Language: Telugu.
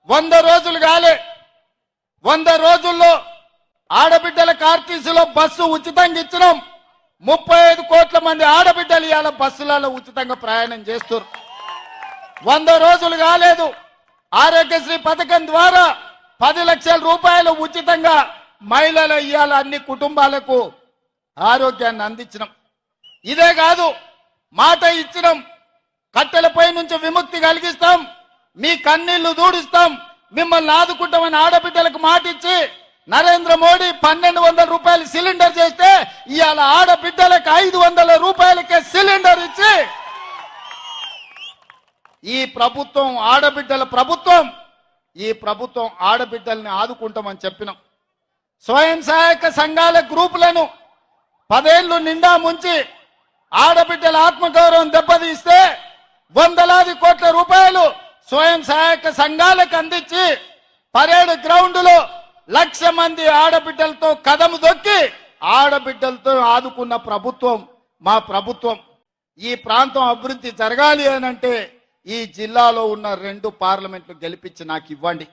100 రోజులు కాలే 100 రోజుల్లో ఆడబిడ్డలకు ఆర్టీసీలో బస్సు ఉచితంగా ఇచ్చినాం. 35 కోట్ల మంది ఆడబిడ్డలు ఇవాళ బస్సులలో ఉచితంగా ప్రయాణం చేస్తారు. 100 రోజులు కాలేదు, ఆరోగ్యశ్రీ పథకం ద్వారా 10 లక్షల రూపాయలు ఉచితంగా మహిళల ఇవాళ అన్ని కుటుంబాలకు ఆరోగ్యాన్ని అందించినాం. ఇదే కాదు, మాట ఇచ్చినాం, కట్టెలపై నుంచి విముక్తి కలిగిస్తాం, మీ కన్నీళ్లు దూడిస్తాం, మిమ్మల్ని ఆదుకుంటామని ఆడబిడ్డలకు మాట ఇచ్చి నరేంద్ర మోడీ 1200 రూపాయలు సిలిండర్ చేస్తే ఇవాళ ఆడబిడ్డలకు 500 రూపాయలకే సిలిండర్ ఇచ్చి ఈ ప్రభుత్వం ఆడబిడ్డల ప్రభుత్వం, ఈ ప్రభుత్వం ఆడబిడ్డల్ని ఆదుకుంటామని చెప్పినాం. స్వయం సహాయక సంఘాల గ్రూపులను 10 ఏళ్లు నిండా ముంచి ఆడబిడ్డల ఆత్మగౌరవం దెబ్బతీస్తే వందలాది కోట్ల రూపాయలు స్వయం సహాయక సంఘాలకు అందించి పరేడ్ గ్రౌండ్ లో 1,00,000 మంది ఆడబిడ్డలతో కదము దొక్కి ఆడబిడ్డలతో ఆదుకున్న ప్రభుత్వం మా ప్రభుత్వం. ఈ ప్రాంతం అభివృద్ధి జరగాలి అనంటే ఈ జిల్లాలో ఉన్న 2 పార్లమెంట్లు గెలిపించి నాకు ఇవ్వండి.